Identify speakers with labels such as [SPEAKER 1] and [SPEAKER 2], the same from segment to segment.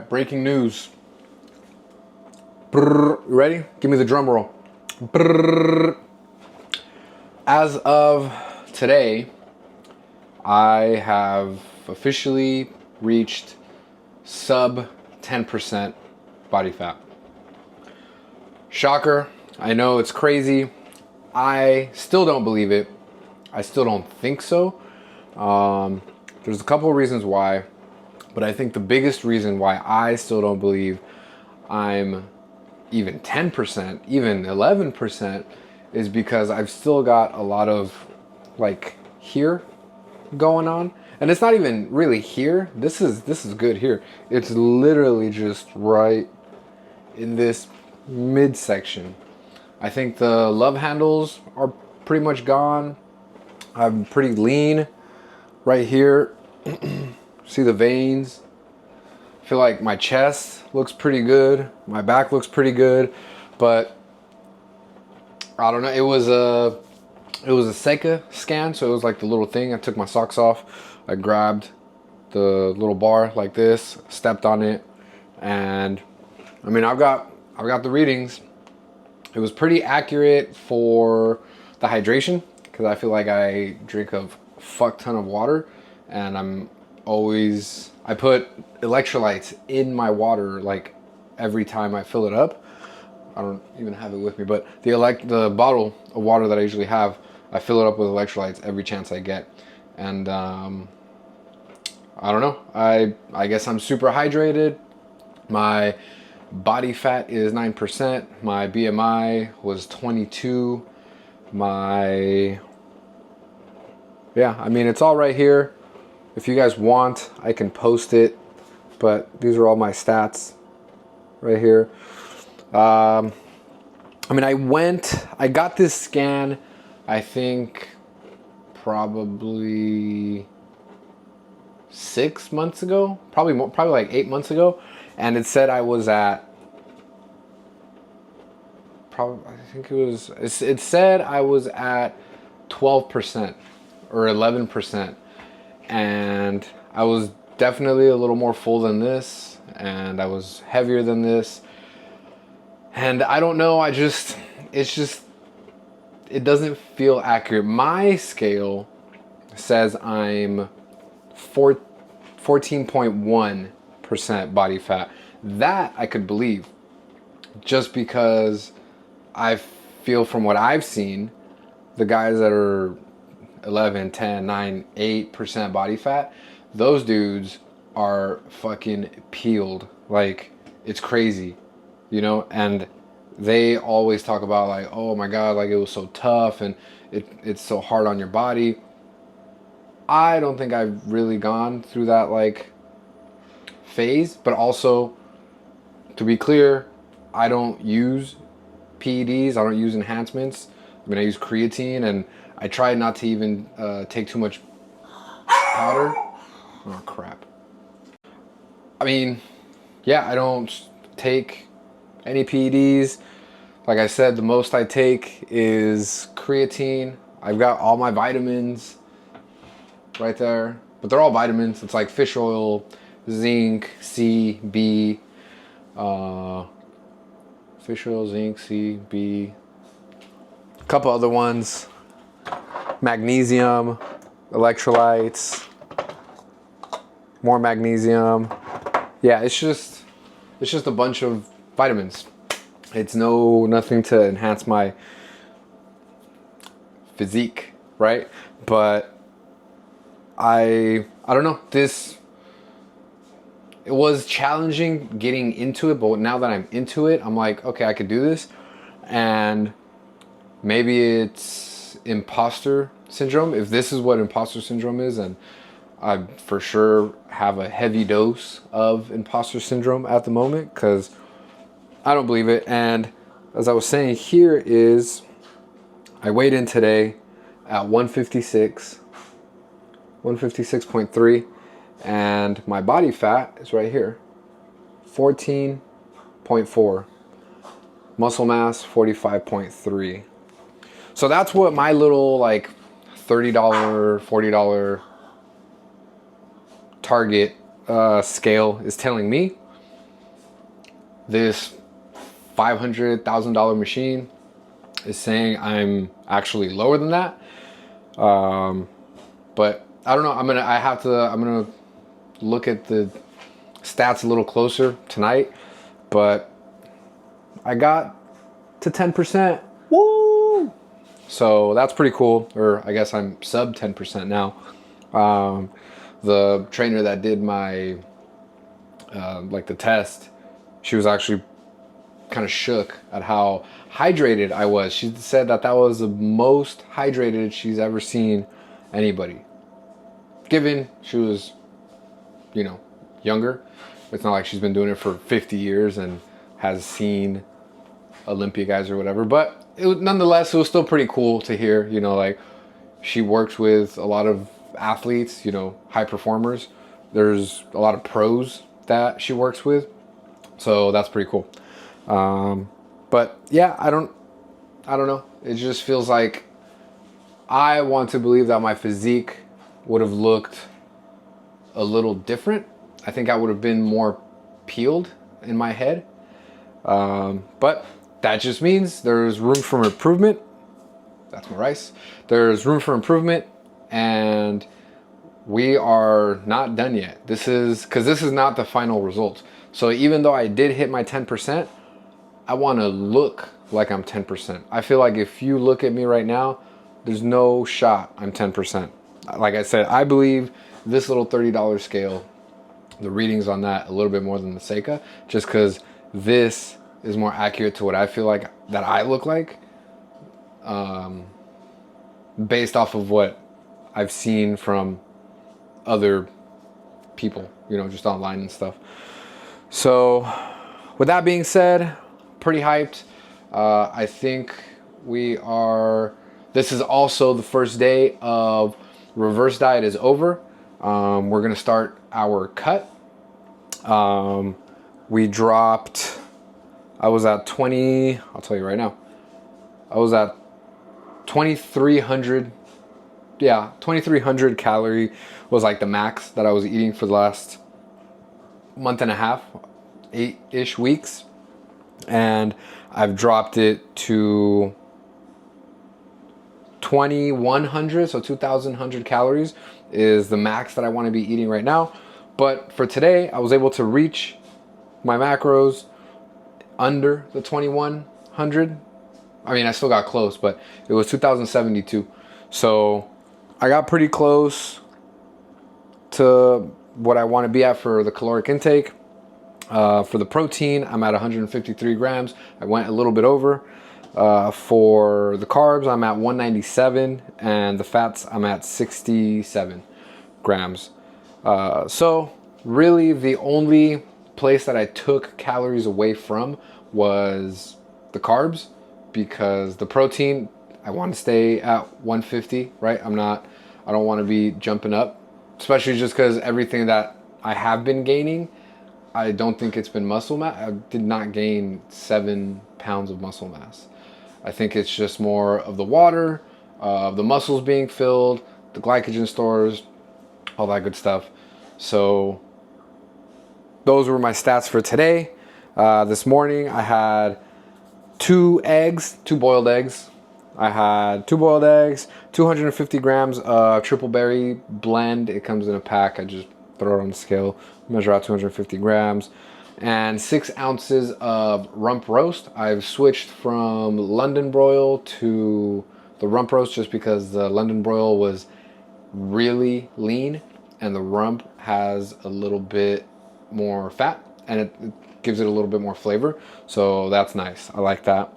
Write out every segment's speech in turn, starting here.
[SPEAKER 1] right, breaking news. Brrr, ready? Give me the drum roll. Brrr. As of today, I have officially reached sub 10% body fat. Shocker. I know it's crazy. I still don't believe it. I still don't think so. There's a couple of reasons why, but I think the biggest reason why I still don't believe I'm even 10%, even 11% is because I've still got a lot of like here going on. And it's not even really here. This is good here. It's literally just right in this midsection. I think the love handles are pretty much gone. I'm pretty lean right here. See the veins? I feel like my chest looks pretty good. My back looks pretty good, but I don't know. It was a Seika scan, so it was like the little thing. I took my socks off. I grabbed the little bar like this, stepped on it, and I mean, I've got the readings. It was pretty accurate for the hydration because I feel like I drink a fuck ton of water, and I put electrolytes in my water like every time I fill it up. I don't even have it with me, but the bottle of water that I usually have, I fill it up with electrolytes every chance I get. And I don't know. I guess I'm super hydrated. My body fat is 9%. My BMI was 22. I mean, it's all right here. If you guys want, I can post it, but these are all my stats right here. I mean, I got this scan, I think probably 6 months ago, probably like 8 months ago. And it said I was at, it said I was at 12% or 11%. And I was definitely a little more full than this, and I was heavier than this. And I don't know, it doesn't feel accurate. My scale says I'm 14.1% body fat. That I could believe, just because I feel from what I've seen, the guys that are 11, 10, 9, 8% body fat, those dudes are fucking peeled. Like, it's crazy, you know? And they always talk about like, oh my God, like it was so tough and it's so hard on your body. I don't think I've really gone through that like phase, but also, to be clear, I don't use PEDs, I don't use enhancements. I mean, I use creatine, and I try not to even take too much powder. Oh crap. I mean, yeah, I don't take any PEDs. Like I said, the most I take is creatine. I've got all my vitamins right there, but they're all vitamins. It's like fish oil, zinc, C, B, fish oil, zinc, C, B, a couple other ones, magnesium, electrolytes, more magnesium. Yeah, it's just a bunch of vitamins. It's nothing to enhance my physique, right? But I don't know, it was challenging getting into it, but now that I'm into it, I'm like, okay, I could do this. And maybe it's imposter syndrome. If this is what imposter syndrome is, and I for sure have a heavy dose of imposter syndrome at the moment, because I don't believe it. And as I was saying, here is, I weighed in today at 156.3, and my body fat is right here, 14.4, muscle mass 45.3. So that's what my little like $30, $40 target scale is telling me. this $500,000 machine is saying I'm actually lower than that. But I don't know. I'm gonna look at the stats a little closer tonight. But I got to 10%. Woo! So that's pretty cool. Or I guess I'm sub 10% now. The trainer that did my like the test, she was actually kind of shook at how hydrated I was. She said that was the most hydrated she's ever seen anybody. Given she was, you know, younger. It's not like she's been doing it for 50 years and has seen Olympia guys or whatever. But nonetheless, it was still pretty cool to hear, you know, like she works with a lot of athletes, you know, high performers. There's a lot of pros that she works with. So that's pretty cool. But yeah, I don't know. It just feels like I want to believe that my physique would have looked a little different. I think I would have been more peeled in my head. But that just means there's room for improvement. That's my rice. There's room for improvement, and we are not done yet. This is not the final result. So even though I did hit my 10%, I want to look like I'm 10%. I feel like if you look at me right now, there's no shot I'm 10%. Like I said, I believe this little $30 scale, the readings on that a little bit more than the Seika, just because this is more accurate to what I feel like that I look like, based off of what I've seen from other people, you know, just online and stuff. So with that being said, pretty hyped. I think this is also the first day of reverse diet is over. We're gonna start our cut. We dropped, I was at 20, I'll tell you right now, I was at 2,300, 2,300 calorie was like the max that I was eating for the last month and a half, 8-ish weeks. And I've dropped it to 2,100, so 2,100 calories is the max that I want to be eating right now. But for today, I was able to reach my macros under the 2,100. I mean, I still got close, but it was 2,072. So I got pretty close to what I want to be at for the caloric intake. For the protein, I'm at 153 grams. I went a little bit over. For the carbs, I'm at 197, and the fats, I'm at 67 grams. So really the only place that I took calories away from was the carbs, because the protein, I want to stay at 150, right? I don't want to be jumping up, especially just because everything that I have been gaining, I don't think it's been muscle mass. I did not gain 7 pounds of muscle mass. I think it's just more of the water, the muscles being filled, the glycogen stores, all that good stuff. So those were my stats for today. This morning I had 2 boiled eggs. I had 2 boiled eggs, 250 grams of triple berry blend. It comes in a pack. I just throw it on the scale, measure out 250 grams, and 6 ounces of rump roast. I've switched from London broil to the rump roast just because the London broil was really lean and the rump has a little bit more fat and it gives it a little bit more flavor. So that's nice. I like that.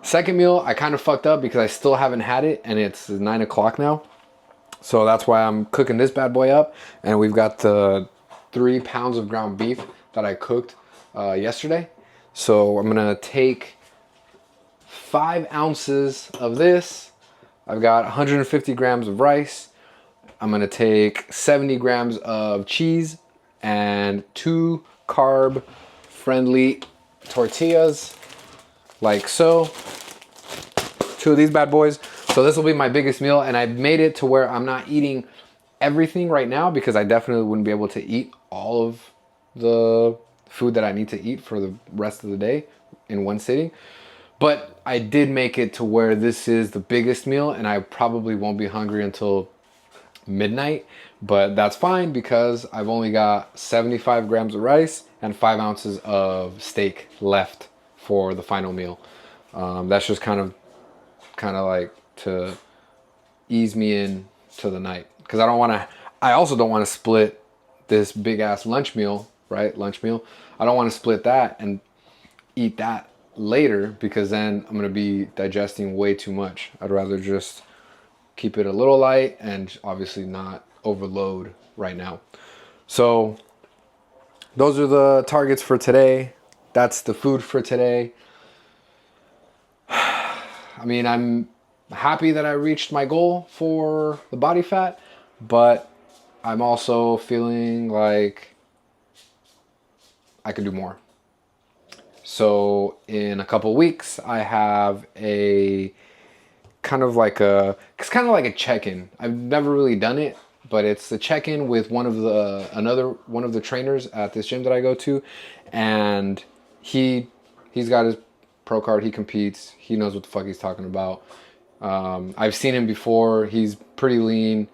[SPEAKER 1] Second meal, I kind of fucked up because I still haven't had it and it's 9 o'clock now. So that's why I'm cooking this bad boy up. And we've got the 3 pounds of ground beef that I cooked yesterday. So I'm gonna take 5 ounces of this. I've got 150 grams of rice. I'm gonna take 70 grams of cheese and 2 carb friendly tortillas, like so. 2 of these bad boys. So this will be my biggest meal, and I've made it to where I'm not eating everything right now because I definitely wouldn't be able to eat all of the food that I need to eat for the rest of the day in one sitting. But I did make it to where this is the biggest meal, and I probably won't be hungry until midnight, but that's fine because I've only got 75 grams of rice and 5 ounces of steak left for the final meal. That's just kind of like to ease me in to the night, because I also don't want to split this big ass lunch meal, right? Lunch meal. I don't want to split that and eat that later, because then I'm going to be digesting way too much. I'd rather just keep it a little light and obviously not overload right now. So those are the targets for today. That's the food for today. I mean, I'm happy that I reached my goal for the body fat, but I'm also feeling like I could do more. So in a couple weeks, I have a kind of like a check-in. I've never really done it, but it's a check-in with one of the trainers at this gym that I go to, and he's got his pro card. He competes. He knows what the fuck he's talking about. I've seen him before. He's pretty lean.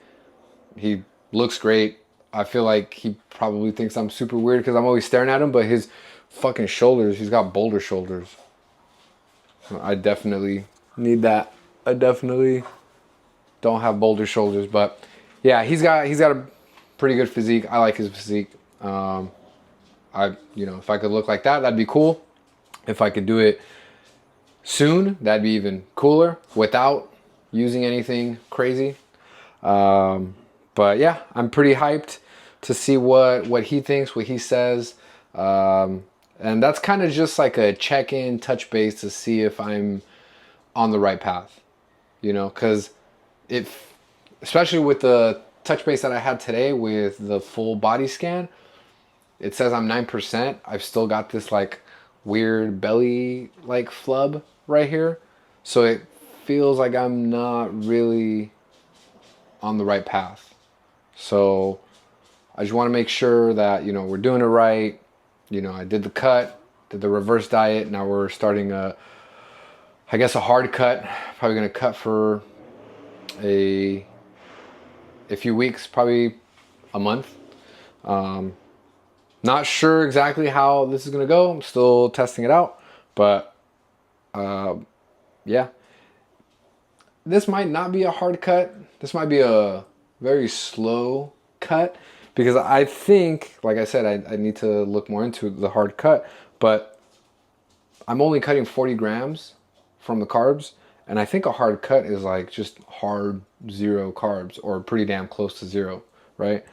[SPEAKER 1] He looks great. I feel like he probably thinks I'm super weird because I'm always staring at him, but his fucking shoulders, he's got boulder shoulders. I definitely need that. I definitely don't have boulder shoulders, but yeah, he's got a pretty good physique. I like his physique. If I could look like that, that'd be cool. If I could do it soon, that'd be even cooler without using anything crazy. But yeah, I'm pretty hyped to see what he thinks, what he says. And that's kind of just like a check-in, touch base to see if I'm on the right path, because especially with the touch base that I had today with the full body scan, it says I'm 9%. I've still got this like weird belly like flub right here. So it feels like I'm not really on the right path. So I just want to make sure that, we're doing it right. I did the cut, did the reverse diet. Now we're starting a hard cut. Probably going to cut for a few weeks, probably a month. Not sure exactly how this is going to go. I'm still testing it out, but yeah. This might not be a hard cut. This might be a very slow cut, because I think, like I said, I need to look more into the hard cut, but I'm only cutting 40 grams from the carbs, and I think a hard cut is like just hard 0 carbs, or pretty damn close to 0, right?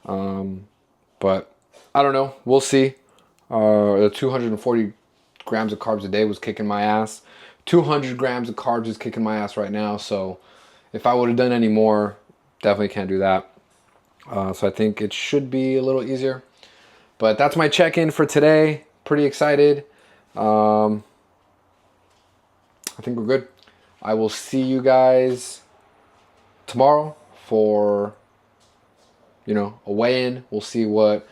[SPEAKER 1] But I don't know. We'll see. The 240 grams of carbs a day was kicking my ass. 200 grams of carbs is kicking my ass right now. So if I would have done any more, definitely can't do that. So I think it should be a little easier. But that's my check-in for today. Pretty excited. I think we're good. I will see you guys tomorrow for, a weigh-in. We'll see what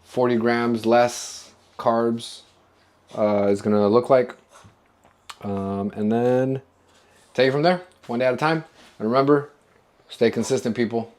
[SPEAKER 1] 40 grams less carbs is going to look like. And then take it from there, one day at a time. And remember, stay consistent, people.